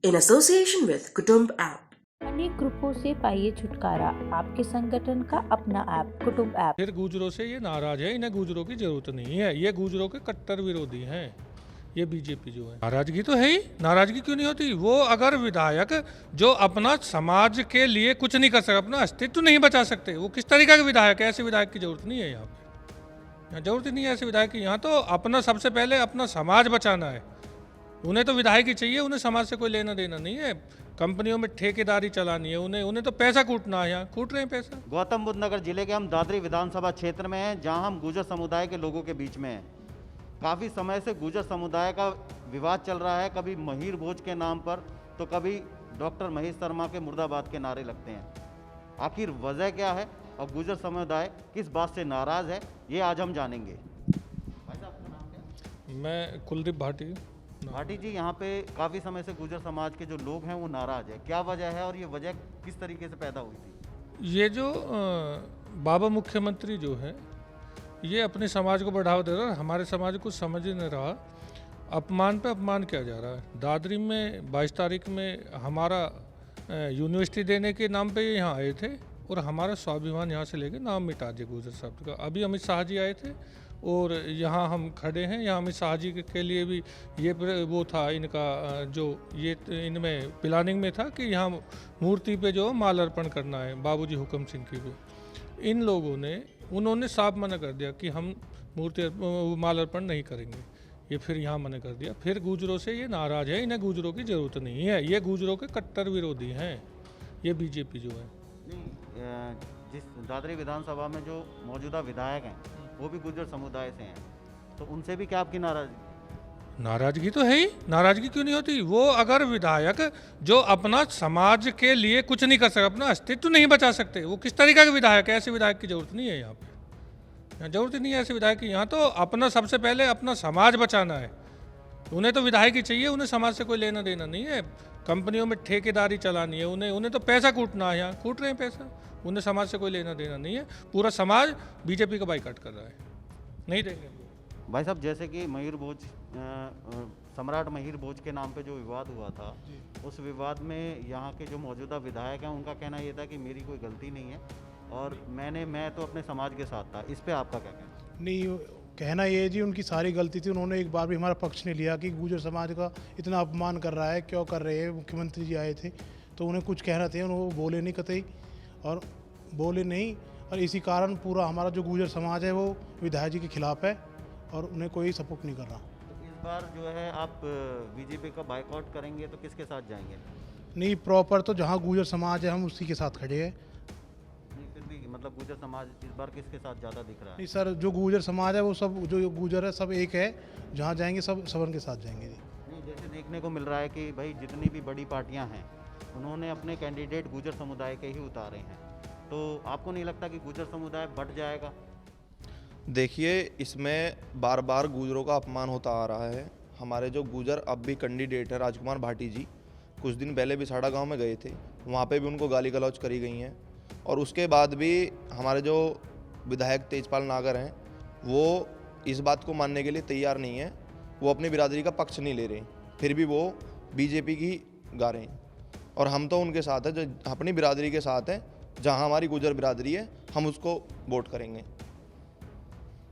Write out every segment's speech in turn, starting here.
in association with Kutumb app. अनेक ग्रुपों से पाइए छुटकारा, आपके संगठन का अपना ऐप कुटुंब ऐप। फिर गुजरों से ये नाराज है, इन्हें गुजरों की जरूरत नहीं है, ये गुजरों के कट्टर विरोधी हैं। ये बीजेपी जो है, नाराजगी तो है ही, नाराजगी क्यों नहीं होती? वो अगर विधायक जो अपना समाज के लिए कुछ नहीं कर सकते, अपना अस्तित्व नहीं बचा सकते, वो किस तरीके के विधायक है? ऐसे विधायक की जरूरत नहीं है यहाँ पे, यहाँ जरूरत ही नहीं है ऐसे विधायक की। यहाँ तो अपना सबसे पहले अपना समाज बचाना है। उन्हें तो विधायक ही चाहिए, उन्हें समाज से कोई लेना देना नहीं है। कंपनियों में ठेकेदारी चलानी है, उन्हें तो पैसा कूटना है, यहाँ कूट रहे हैं पैसा। गौतम बुद्ध नगर जिले के हम दादरी विधानसभा क्षेत्र में हैं, जहां हम गुर्जर समुदाय के लोगों के बीच में हैं। काफ़ी समय से गुर्जर समुदाय का विवाद चल रहा है, कभी महीर भोज के नाम पर तो कभी डॉक्टर महेश शर्मा के मुर्दाबाद के नारे लगते हैं। आखिर वजह क्या है और गुर्जर समुदाय किस बात से नाराज़ है, ये आज हम जानेंगे। भाई साहब, आपका नाम क्या है? मैं कुलदीप भाटी। भाटी जी, यहाँ पे काफ़ी समय से गुर्जर समाज के जो लोग हैं वो नाराज़ है, क्या वजह है और ये वजह किस तरीके से पैदा हुई थी? ये जो बाबा मुख्यमंत्री जो है, ये अपने समाज को बढ़ावा दे रहा है, हमारे समाज को समझ ही नहीं रहा। अपमान पे अपमान किया जा रहा है। दादरी में 22 तारीख में हमारा यूनिवर्सिटी देने के नाम पे ये यहाँ आए थे और हमारा स्वाभिमान यहाँ से लेके नाम मिटा दिया गुर्जर शब्द का। अभी अमित शाह जी आए थे और यहाँ हम खड़े हैं। यहाँ अमित शाह जी के लिए भी ये वो था इनका, जो ये इनमें प्लानिंग में था कि यहाँ मूर्ति पे जो माल अर्पण करना है बाबूजी हुक्म सिंह की भी। इन लोगों ने उन्होंने साफ मना कर दिया कि हम मूर्ति माल अर्पण नहीं करेंगे। ये फिर यहाँ मना कर दिया। फिर गुजरों से ये नाराज है, इन्हें गुजरों की ज़रूरत नहीं है, ये गुजरों के कट्टर विरोधी हैं। ये बीजेपी जो है। नहीं, जिस दादरी विधानसभा में जो मौजूदा विधायक हैं वो भी गुर्जर समुदाय से हैं, तो उनसे भी क्या आपकी नाराजगी? नाराजगी तो है ही, नाराजगी क्यों नहीं होती? वो अगर विधायक जो अपना समाज के लिए कुछ नहीं कर सकते, अपना अस्तित्व नहीं बचा सकते, वो किस तरीके के विधायक है? ऐसे विधायक की जरूरत नहीं है यहाँ पे, यहाँ जरूरत ही नहीं है ऐसे विधायक की। यहाँ तो अपना सबसे पहले अपना समाज बचाना है। उन्हें तो विधायक ही चाहिए, उन्हें समाज से कोई लेना देना नहीं है। कंपनियों में ठेकेदारी चलानी है, उन्हें तो पैसा कूटना है, यहाँ कूट रहे हैं पैसा। उन्हें समाज से कोई लेना देना नहीं है। पूरा समाज बीजेपी का बाइकआउट कर रहा है, नहीं देंगे। भाई साहब, जैसे कि महीर भोज, सम्राट महीर भोज के नाम पे जो विवाद हुआ था, उस विवाद में यहाँ के जो मौजूदा विधायक हैं उनका कहना ये था कि मेरी कोई गलती नहीं है और मैं तो अपने समाज के साथ था। इस पे आपका क्या कहना है? नहीं, कहना ये है जी उनकी सारी गलती थी। उन्होंने एक बार भी हमारा पक्ष नहीं लिया कि गुर्जर समाज का इतना अपमान कर रहा है, क्यों कर रहे हैं। मुख्यमंत्री जी आए थे तो उन्हें कुछ कहना थे, उन्होंने बोले नहीं कतई, और बोले नहीं, और इसी कारण पूरा हमारा जो गुर्जर समाज है वो विधायक जी के खिलाफ है और उन्हें कोई सपोर्ट नहीं कर रहा। तो इस बार जो है आप बीजेपी का बाइकआउट करेंगे तो किसके साथ जाएंगे? नहीं, प्रॉपर तो जहाँ गुर्जर समाज है हम उसी के साथ खड़े हैं। नहीं, फिर भी मतलब गुर्जर समाज इस बार किसके साथ ज़्यादा दिख रहा है? नहीं सर, जो गुर्जर समाज है वो सब, जो गुर्जर है सब एक है, जहाँ जाएंगे सब सवन के साथ जाएंगे जी। नहीं, जैसे देखने को मिल रहा है कि भाई जितनी भी बड़ी पार्टियां हैं उन्होंने अपने कैंडिडेट गुर्जर समुदाय के ही उतारे हैं, तो आपको नहीं लगता कि गुर्जर समुदाय बढ़ जाएगा? देखिए, इसमें बार बार गुर्जरों का अपमान होता आ रहा है। हमारे जो गुर्जर अब भी कैंडिडेट है राजकुमार भाटी जी, कुछ दिन पहले बिसाड़ा गांव में गए थे, वहाँ पे भी उनको गाली गलौज करी गई हैं। और उसके बाद भी हमारे जो विधायक तेजपाल नागर हैं वो इस बात को मानने के लिए तैयार नहीं है, वो अपनी बिरादरी का पक्ष नहीं ले रहे, फिर भी वो बीजेपी की गा रहे हैं। और हम तो उनके साथ हैं, जो अपनी बिरादरी के साथ हैं, जहाँ हमारी गुर्जर बिरादरी है हम उसको वोट करेंगे।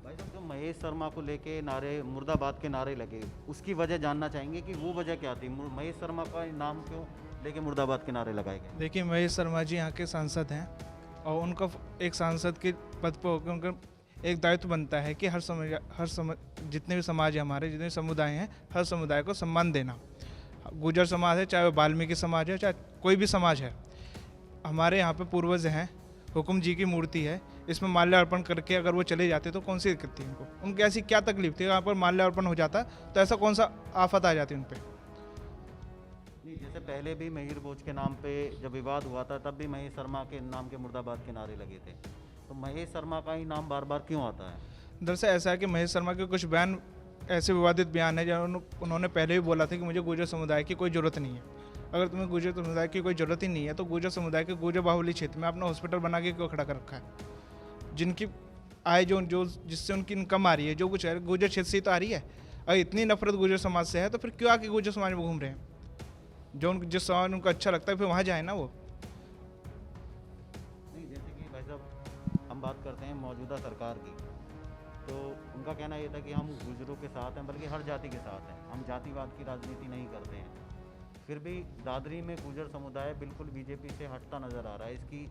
भाई साहब, जो महेश शर्मा को लेके नारे, मुर्दाबाद के नारे लगे, उसकी वजह जानना चाहेंगे कि वो वजह क्या थी? महेश शर्मा का नाम क्यों लेके मुर्दाबाद के नारे लगाए गए? देखिए, महेश शर्मा जी यहाँ के सांसद हैं और उनका एक सांसद के पद पर होकर उनका एक दायित्व बनता है कि हर समय जितने भी समाज है, हमारे जितने समुदाय हैं, हर समुदाय को सम्मान देना। गुर्जर समाज है, चाहे वो वाल्मीकि समाज है, चाहे कोई भी समाज है। हमारे यहाँ पे पूर्वज हैं, हुकुम जी की मूर्ति है, इसमें माल्यार्पण करके अगर वो चले जाते तो कौन सी दिक्कत थी उनको? उनकी ऐसी क्या तकलीफ थी? यहाँ पर माल्यार्पण हो जाता तो ऐसा कौन सा आफत आ जाती उन पर? नहीं, जैसे पहले भी महीर भोज के नाम पे जब विवाद हुआ था तब भी महेश शर्मा के नाम के मुर्दाबाद के नारे लगे थे, तो महेश शर्मा का ही नाम बार बार क्यों आता है? दरअसल ऐसा है कि महेश शर्मा के कुछ बयान ऐसे विवादित बयान है, जहाँ उन्होंने पहले भी बोला था कि मुझे गुर्जर समुदाय की कोई ज़रूरत नहीं है। अगर तुम्हें गुर्जर समुदाय की कोई ज़रूरत ही नहीं है तो गुर्जर समुदाय के गुर्जर बाहुल्य क्षेत्र में अपना हॉस्पिटल बना के क्यों खड़ा कर रखा है? जिनकी आय जो जिससे उनकी इनकम आ रही है, जो कुछ है गुर्जर क्षेत्र से ही तो आ रही है। अगर इतनी नफरत गुर्जर समाज से है तो फिर क्यों आके गुर्जर समाज में घूम रहे हैं? जो उन जिस समाज में उनको अच्छा लगता है फिर वहाँ जाए ना वो। नहीं, जैसे कि भाई साहब हम बात करते हैं मौजूदा सरकार की, तो उनका कहना ये था कि हम गुजरों के साथ हैं, बल्कि हर जाति के साथ हैं, हम जातिवाद की राजनीति नहीं करते हैं। फिर भी दादरी में गुजर समुदाय बिल्कुल बीजेपी से हटता नज़र आ रहा है। इसकी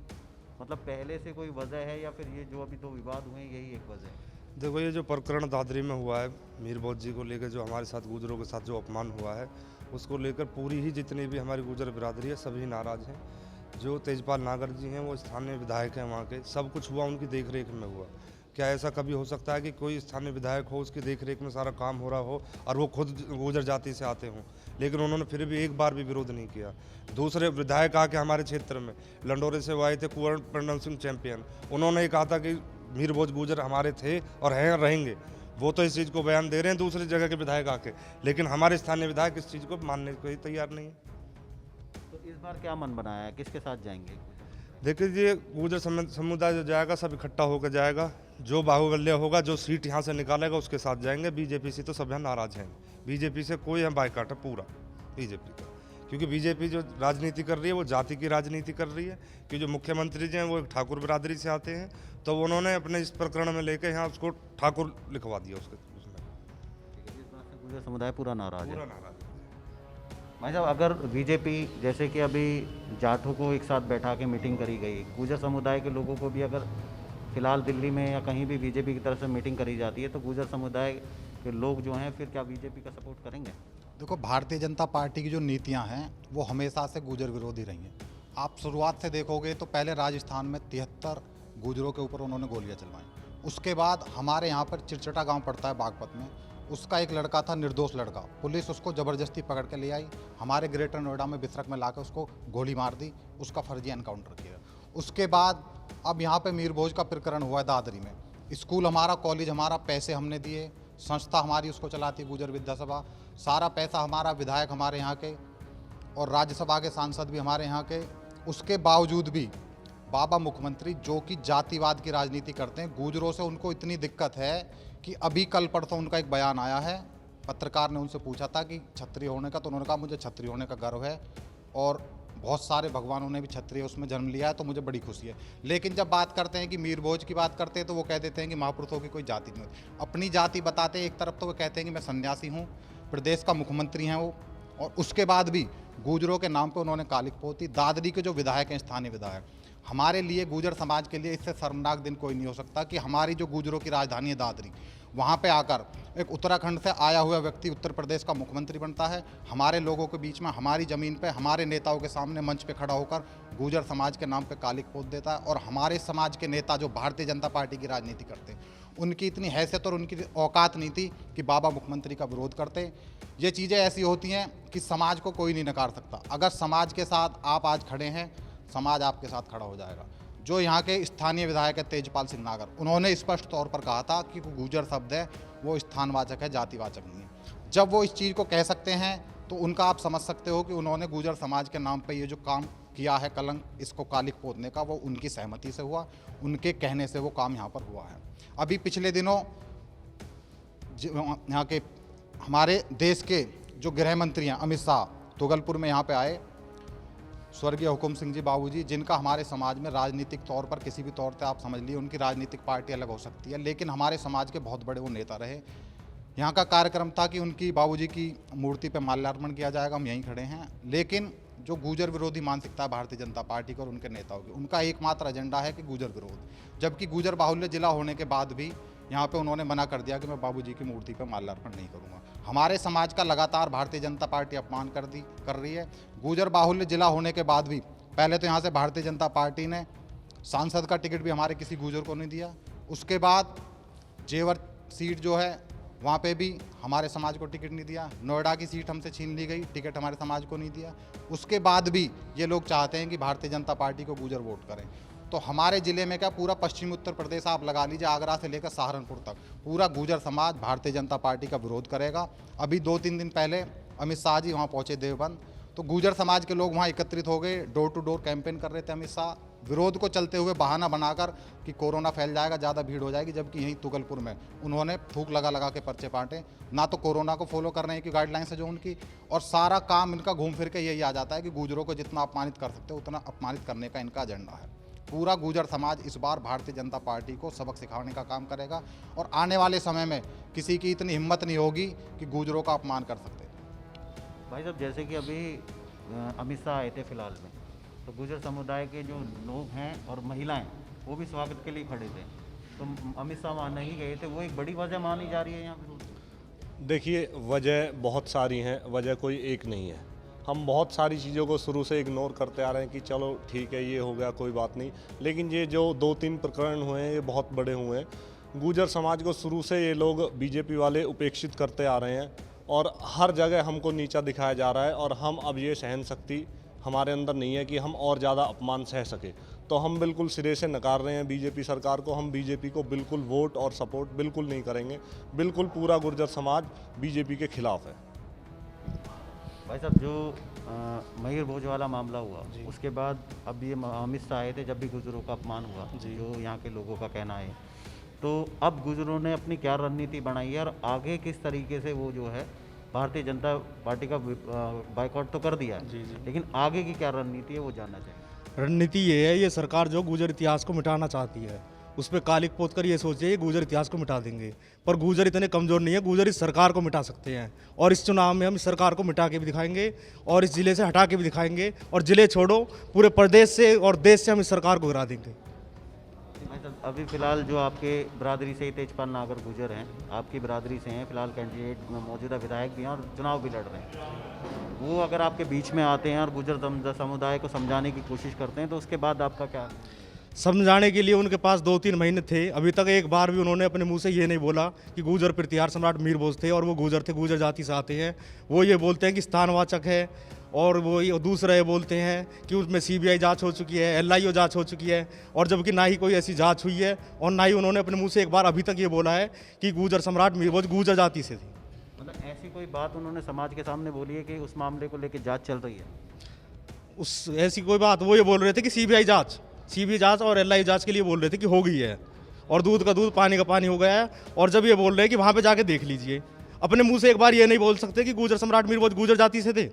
मतलब पहले से कोई वजह है या फिर ये जो अभी 2 विवाद हुए हैं यही एक वजह है? देखो, ये जो प्रकरण दादरी में हुआ है मीर भोज जी को लेकर, जो हमारे साथ गुजरों के साथ जो अपमान हुआ है, उसको लेकर पूरी ही जितनी भी हमारी गुजर बिरादरी है सभी नाराज़ हैं। जो तेजपाल नागर जी हैं वो स्थानीय विधायक हैं वहाँ के, सब कुछ हुआ उनकी देख रेख में हुआ। क्या ऐसा कभी हो सकता है कि कोई स्थानीय विधायक हो, उसकी देख रेख में सारा काम हो रहा हो और वो खुद गुजर जाति से आते हों? लेकिन उन्होंने फिर भी एक बार भी विरोध नहीं किया। दूसरे विधायक आके हमारे क्षेत्र में लंडोरे से वो आए थे, कुंवर पंडन सिंह चैंपियन, उन्होंने ये कहा था कि मीर भोज गुजर हमारे थे और हैं और रहेंगे। वो तो इस चीज़ को बयान दे रहे हैं दूसरी जगह के विधायक आके, लेकिन हमारे स्थानीय विधायक इस चीज़ को मानने को ही तैयार नहीं है। तो इस बार क्या मन बनाया है, किसके साथ जाएंगे? देखिए, गुजर समुदाय जो जाएगा सब इकट्ठा होकर जाएगा। जो बाहुबल्य होगा, जो सीट यहाँ से निकालेगा उसके साथ जाएंगे। बीजेपी से तो सब यहाँ नाराज हैं। बीजेपी से कोई हम बाइकाट है पूरा बीजेपी का, क्योंकि बीजेपी जो राजनीति कर रही है वो जाति की राजनीति कर रही है। कि जो मुख्यमंत्री जी हैं वो एक ठाकुर बिरादरी से आते हैं, तो उन्होंने अपने इस प्रकरण में लेकर यहाँ उसको ठाकुर लिखवा दिया उसके उसमें। इस बात से गुजर समुदाय पूरा नाराज है। पूरा नाराज है। भाई साहब, अगर बीजेपी जैसे कि अभी जाटों को एक साथ बैठा के मीटिंग करी गई, गुजर समुदाय के लोगों को भी अगर फिलहाल दिल्ली में या कहीं भी बीजेपी की तरफ से मीटिंग करी जाती है, तो गुजर समुदाय के लोग जो हैं फिर क्या बीजेपी का सपोर्ट करेंगे? देखो, भारतीय जनता पार्टी की जो नीतियां हैं वो हमेशा से गुजर विरोधी रही हैं। आप शुरुआत से देखोगे तो पहले राजस्थान में 73 गुजरों के ऊपर उन्होंने गोलियां चलवाई। उसके बाद हमारे यहाँ पर चिरचटा गांव पड़ता है बागपत में, उसका एक लड़का था, निर्दोष लड़का, पुलिस उसको ज़बरदस्ती पकड़ के ले आई, हमारे ग्रेटर नोएडा में बिसरक में लाकर उसको गोली मार दी, उसका फर्जी एनकाउंटर किया। उसके बाद अब यहाँ पे मीर भोज का प्रकरण हुआ है दादरी में। स्कूल हमारा, कॉलेज हमारा, पैसे हमने दिए, संस्था हमारी उसको चलाती गुजर विद्यासभा, सारा पैसा हमारा, विधायक हमारे यहाँ के और राज्यसभा के सांसद भी हमारे यहाँ के। उसके बावजूद भी बाबा मुख्यमंत्री जो कि जातिवाद की राजनीति करते हैं, गुजरों से उनको इतनी दिक्कत है कि अभी कल परसों उनका एक बयान आया है, पत्रकार ने उनसे पूछा था कि क्षत्रिय होने का, तो उन्होंने कहा मुझे क्षत्रिय होने का गर्व है और बहुत सारे भगवानों ने भी क्षत्रिय उसमें जन्म लिया है, तो मुझे बड़ी खुशी है। लेकिन जब बात करते हैं कि मीर भोज की बात करते हैं तो वो कह देते हैं कि महापुरुषों की कोई जाति नहीं होती। अपनी जाति बताते हैं एक तरफ, तो वो कहते हैं कि मैं सन्यासी हूँ, प्रदेश का मुख्यमंत्री हैं वो, और उसके बाद भी गुजरों के नाम पे उन्होंने कालिक पोती। दादरी के जो विधायक हैं, स्थानीय विधायक, हमारे लिए, गुजर समाज के लिए इससे शर्मनाक दिन कोई नहीं हो सकता कि हमारी जो गुजरों की राजधानी है दादरी, वहाँ पे आकर एक उत्तराखंड से आया हुआ व्यक्ति उत्तर प्रदेश का मुख्यमंत्री बनता है। हमारे लोगों के बीच में, हमारी ज़मीन पे, हमारे नेताओं के सामने मंच पे खड़ा होकर गुजर समाज के नाम पे कालिक पोत देता है। और हमारे समाज के नेता जो भारतीय जनता पार्टी की राजनीति करते हैं, उनकी इतनी हैसियत और उनकी औकात नहीं थी कि बाबा मुख्यमंत्री का विरोध करते। ये चीज़ें ऐसी होती हैं कि समाज को कोई नहीं नकार सकता। अगर समाज के साथ आप आज खड़े हैं, समाज आपके साथ खड़ा हो जाएगा। जो यहाँ के स्थानीय विधायक है तेजपाल सिंह नागर, उन्होंने स्पष्ट तौर पर कहा था कि गुजर शब्द है वो स्थानवाचक है, जातिवाचक नहीं है। जब वो इस चीज़ को कह सकते हैं तो उनका आप समझ सकते हो कि उन्होंने गुजर समाज के नाम पे ये जो काम किया है, कलंक, इसको कालिक पोतने का, वो उनकी सहमति से हुआ, उनके कहने से वो काम यहाँ पर हुआ है। अभी पिछले दिनों यहाँ के हमारे देश के जो गृह मंत्री हैं अमित शाह, तुगलपुर में यहाँ पे आए, स्वर्गीय हुकुम सिंह जी बाबूजी, जिनका हमारे समाज में राजनीतिक तौर पर किसी भी तौर से आप समझ लीजिए उनकी राजनीतिक पार्टी अलग हो सकती है, लेकिन हमारे समाज के बहुत बड़े वो नेता रहे। यहाँ का कार्यक्रम था कि उनकी बाबूजी की मूर्ति पर माल्यार्पण किया जाएगा, हम यहीं खड़े हैं। लेकिन जो गुजर विरोधी मानसिकता है भारतीय जनता पार्टी को और उनके नेताओं की, उनका एकमात्र एजेंडा है कि गुजर विरोध। जबकि गुजर बाहुल्य जिला होने के बाद भी यहाँ पे उन्होंने मना कर दिया कि मैं बाबूजी की मूर्ति पर माल्यार्पण नहीं करूँगा। हमारे समाज का लगातार भारतीय जनता पार्टी अपमान कर रही है। गुजर बाहुल्य जिला होने के बाद भी पहले तो यहाँ से भारतीय जनता पार्टी ने सांसद का टिकट भी हमारे किसी गुजर को नहीं दिया। उसके बाद जेवर सीट जो है वहाँ पे भी हमारे समाज को टिकट नहीं दिया। नोएडा की सीट हमसे छीन ली गई, टिकट हमारे समाज को नहीं दिया। उसके बाद भी ये लोग चाहते हैं कि भारतीय जनता पार्टी को गुजर वोट करें। तो हमारे ज़िले में क्या, पूरा पश्चिमी उत्तर प्रदेश आप लगा लीजिए, आगरा से लेकर सहारनपुर तक पूरा गुजर समाज भारतीय जनता पार्टी का विरोध करेगा। अभी 2-3 दिन पहले अमित शाह जी वहाँ पहुँचे देवबंद, तो गुजर समाज के लोग वहाँ एकत्रित हो गए, डोर टू डोर कैंपेन कर रहे थे अमित शाह विरोध को चलते हुए बहाना बनाकर कि कोरोना फैल जाएगा, ज़्यादा भीड़ हो जाएगी, जबकि यहीं तुगलपुर में उन्होंने थूक लगा लगा के पर्चे बांटे। ना तो कोरोना को फॉलो कर रहे हैं कि गाइडलाइंस है जो उनकी, और सारा काम इनका घूम फिर के यही आ जाता है कि गुजरों को जितना अपमानित कर सकते हो उतना अपमानित करने का इनका एजेंडा है। पूरा गुजर समाज इस बार भारतीय जनता पार्टी को सबक सिखाने का काम करेगा और आने वाले समय में किसी की इतनी हिम्मत नहीं होगी कि गुजरों का अपमान कर सकते। भाई साहब, जैसे कि अभी अमित शाह आए थे फिलहाल में, तो गुजर समुदाय के जो लोग हैं और महिलाएं वो भी स्वागत के लिए खड़े थे, तो अमित शाह वहाँ नहीं गए थे, वो एक बड़ी वजह मानी जा रही है यहाँ पे। देखिए, वजह बहुत सारी हैं, वजह कोई एक नहीं है। हम बहुत सारी चीज़ों को शुरू से इग्नोर करते आ रहे हैं कि चलो ठीक है, ये हो गया, कोई बात नहीं, लेकिन ये जो 2-3 प्रकरण हुए हैं ये बहुत बड़े हुए हैं। गुजर समाज को शुरू से ये लोग बीजेपी वाले उपेक्षित करते आ रहे हैं और हर जगह हमको नीचा दिखाया जा रहा है, और हम अब ये सहन शक्ति हमारे अंदर नहीं है कि हम और ज़्यादा अपमान सह सके। तो हम बिल्कुल सिरे से नकार रहे हैं बीजेपी सरकार को। हम बीजेपी को बिल्कुल वोट और सपोर्ट बिल्कुल नहीं करेंगे। बिल्कुल पूरा गुर्जर समाज बीजेपी के खिलाफ है। भाई साहब, जो मयूर भोज वाला मामला हुआ, उसके बाद अब ये अमित शाह आए थे, जब भी गुजरों का अपमान हुआ, जो यहाँ के लोगों का कहना है, तो अब गुजरों ने अपनी क्या रणनीति बनाई है और आगे किस तरीके से वो जो है भारतीय जनता पार्टी का बायकॉट तो कर दिया है, लेकिन आगे की क्या रणनीति है वो जानना चाहिए। रणनीति ये है, ये सरकार जो गुजर इतिहास को मिटाना चाहती है उस पर कालिक पोत कर ये सोचिए ये गुजर इतिहास को मिटा देंगे, पर गुजर इतने कमज़ोर नहीं है, गुजर इस सरकार को मिटा सकते हैं। और इस चुनाव में हम इस सरकार को मिटा के भी दिखाएंगे और इस ज़िले से हटा के भी दिखाएंगे, और ज़िले छोड़ो पूरे प्रदेश से और देश से हम इस सरकार को गिरा देंगे। अभी फ़िलहाल जो आपके बरादरी से ही तेजपाल नागर गुजर हैं, आपकी बरादरी से हैं, फिलहाल कैंडिडेट मौजूदा विधायक भी हैं और चुनाव भी लड़ रहे हैं, वो अगर आपके बीच में आते हैं और गुजर समुदाय को समझाने की कोशिश करते हैं, तो उसके बाद आपका क्या? समझाने के लिए उनके पास 2-3 महीने थे, अभी तक एक बार भी उन्होंने अपने मुंह से ये नहीं बोला कि गुजर प्रतिहार सम्राट मीर भोज थे और वो गुजर थे, गुजर जाति से आते हैं। वो ये बोलते हैं कि स्थानवाचक है, और वो ये दूसरा ये बोलते हैं कि उसमें CBI जांच हो चुकी है, LIO जांच हो चुकी है, और जबकि ना ही कोई ऐसी जांच हुई है और ना ही उन्होंने अपने मुंह से एक बार अभी तक ये बोला है कि गुजर सम्राट मीर भोज गुजर जाति से थे। मतलब ऐसी कोई बात उन्होंने समाज के सामने बोली है कि उस मामले को लेकर जाँच चल रही है? उस ऐसी कोई बात, वो ये बोल रहे थे कि CBI जांच और LIO जांच के लिए बोल रहे थे कि हो गई है, और दूध का दूध पानी का पानी हो गया है। और जब ये बोल रहे हैं कि वहाँ पे जाके देख लीजिए, अपने मुंह से एक बार ये नहीं बोल सकते कि गुजर सम्राट मीर भोज गुजर जाति से थे।